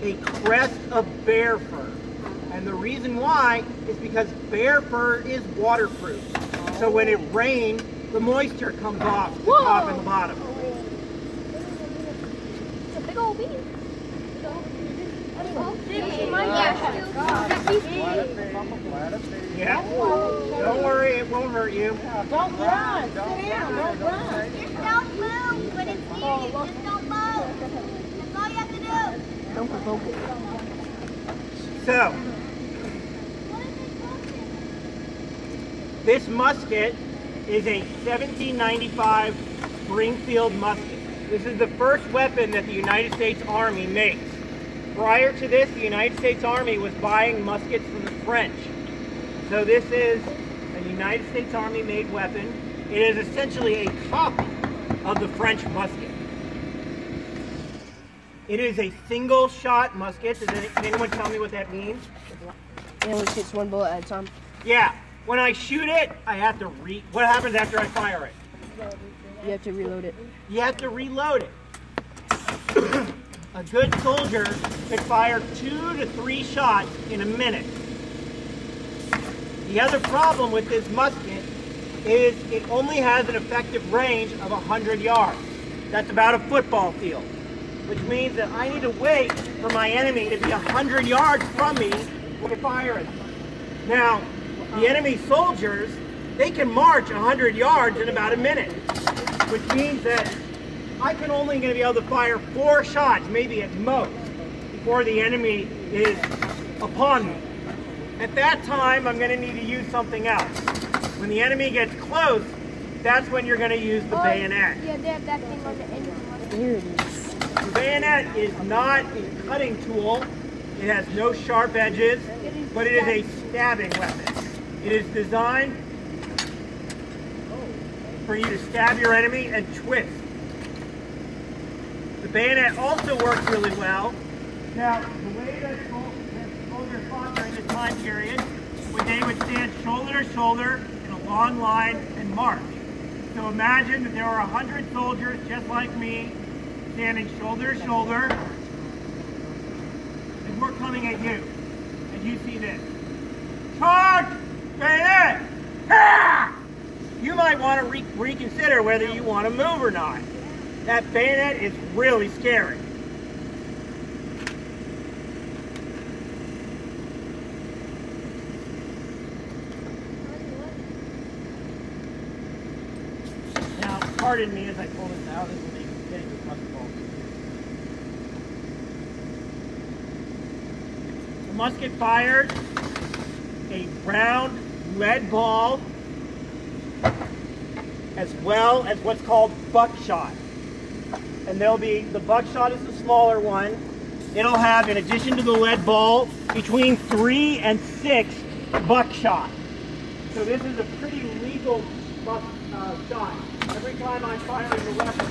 a crest of bear fur. And the reason why is because bear fur is waterproof. So when it rains, the moisture comes off the top and the bottom. It's a big old bee. Yeah. Don't worry, it won't hurt you. Don't run. Sit down. Don't run. Just don't move when it's needed. Just don't move. That's all you have to do. Don't provoke it. So, this musket is a 1795 Springfield musket. This is the first weapon that the United States Army makes. Prior to this, the United States Army was buying muskets from the French. So this is a United States Army made weapon. It is essentially a copy of the French musket. It is a single shot musket. Can anyone tell me what that means? It only shoots one bullet at a time. Yeah. When I shoot it, I have to what happens after I fire it? You have to reload it. You have to reload it. A good soldier could fire 2 to 3 shots in a minute. The other problem with this musket is it only has an effective range of 100 yards. That's about a football field, which means that I need to wait for my enemy to be 100 yards from me to fire it. Now, the enemy soldiers, they can march 100 yards in about a minute, which means that I can only going to be able to fire 4 shots, maybe at most, before the enemy is upon me. At that time, I'm going to need to use something else. When the enemy gets close, that's when you're going to use the bayonet. Yeah, they have that thing on the end of the There it is. The bayonet is not a cutting tool. It has no sharp edges, but it is a stabbing weapon. It is designed for you to stab your enemy and twist. The bayonet also works really well. Now, the way that soldiers fought during this time period was they would stand shoulder to shoulder in a long line and march. So imagine that there were 100 soldiers just like me, standing shoulder to shoulder, and we're coming at you. And you see this. Charge! Bayonet! Ha! You might want to reconsider whether you want to move or not. That bayonet is really scary. Now, pardon me as I pull this out. This will make getting this musket ball. The musket fires a round lead ball as well as what's called buckshot. And the buckshot is the smaller one. It'll have, in addition to the lead ball, between 3 and 6 buckshot. So this is a pretty lethal shot. Every time I'm firing the weapon,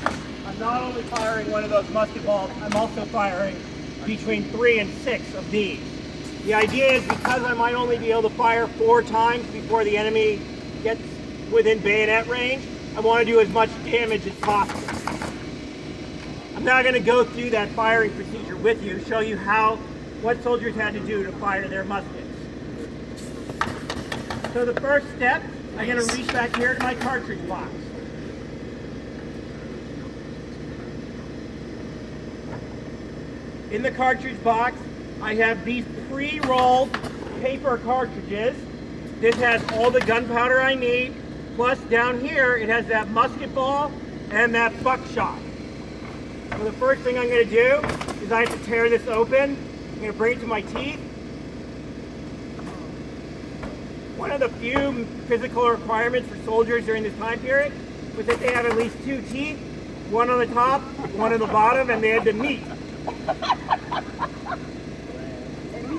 I'm not only firing one of those musket balls, I'm also firing between 3 and 6 of these. The idea is because I might only be able to fire 4 times before the enemy gets within bayonet range, I want to do as much damage as possible. I'm now going to go through that firing procedure with you, show you what soldiers had to do to fire their muskets. So the first step, I'm going to reach back here to my cartridge box. In the cartridge box, I have these pre-rolled paper cartridges. This has all the gunpowder I need, plus down here it has that musket ball and that buckshot. So the first thing I'm going to do is I have to tear this open. I'm going to bring it to my teeth. One of the few physical requirements for soldiers during this time period was that they have at least 2 teeth, one on the top, one on the bottom, and they had to meet.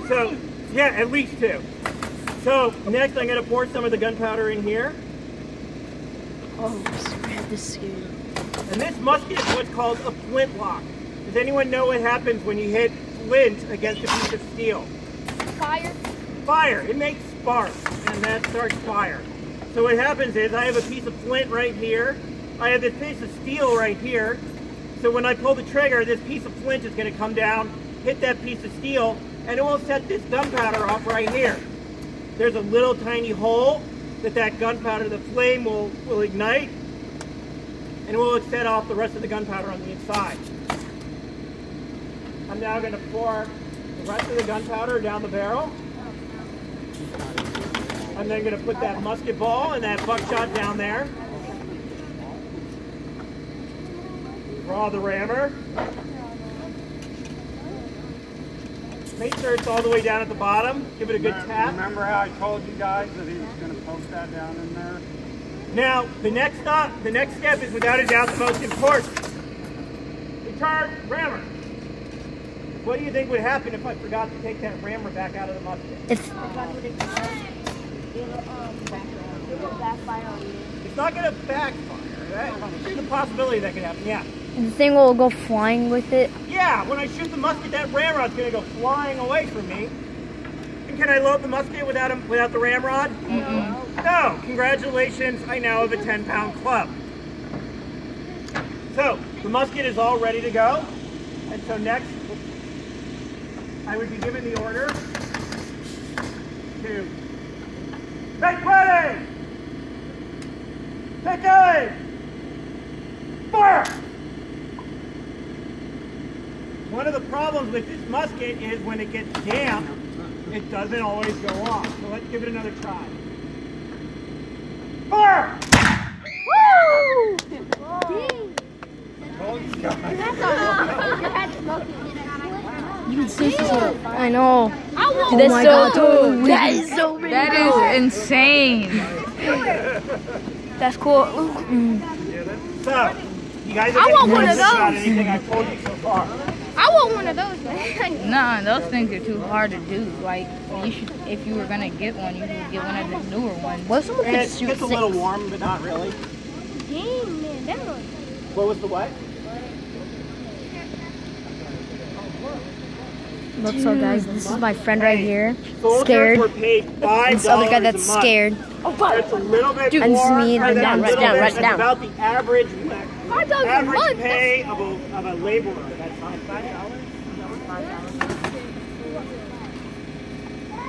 So, yeah, at least 2. So, next I'm going to pour some of the gunpowder in here. Oh, man, this is scary. And this musket is what's called a flintlock. Does anyone know what happens when you hit flint against a piece of steel? fire. Fire. It makes sparks, and that starts fire. So what happens is I have a piece of flint right here. I have this piece of steel right here. So when I pull the trigger, this piece of flint is going to come down hit that piece of steel, and it will set this gunpowder off right here. There's a little tiny hole that gunpowder, the flame will ignite, and it will set off the rest of the gunpowder on the inside. I'm now going to pour the rest of the gunpowder down the barrel. I'm then going to put that musket ball and that buckshot down there. Draw the rammer. Make sure it's all the way down at the bottom. Give it a good tap. Remember how I told you guys that he was going to poke that down in there? Now, the next step is without a doubt the most important. Retard rammer. What do you think would happen if I forgot to take that rammer back out of the musket? If It's not going to backfire. There's a possibility that could happen, yeah. the thing will go flying with it. Yeah, when I shoot the musket, that ramrod's going to go flying away from me. And can I load the musket without the ramrod? No. Congratulations, I now have a 10-pound club. So, the musket is all ready to go. And so next, I would be given the order to make ready! Take aim! Fire! One of the problems with this musket is when it gets damp, it doesn't always go off. So let's give it another try. Fire! Woo! You can see I know. Oh my God, that is so big. That is insane. That's cool. So, you guys I want one of about those. anything I've told you so far. I want one of those, man. Nah, those things are too hard to do. Like, you should, if you were gonna get one, you should get one of the newer ones. What if someone And could it's shoot just a little warm, but not really. Dang, man, that was... What was the what? Look, so guys, this is my friend right here. Soldiers Scared. were paid $5 This other guy that's a month. scared. That's a little bit Dude, and this is more. me. Write down, write down, write down. About the average $5 a month. pay of a laborer. That's $5.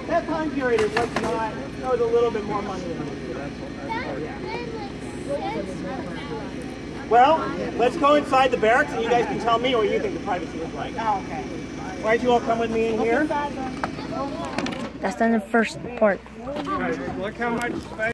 That time period it was not. It was a little bit more money than Well, let's go inside the barracks and you guys can tell me what you think the privacy is like. Oh, okay. Why don't you all come with me in here? That's done the first part. Look how much space.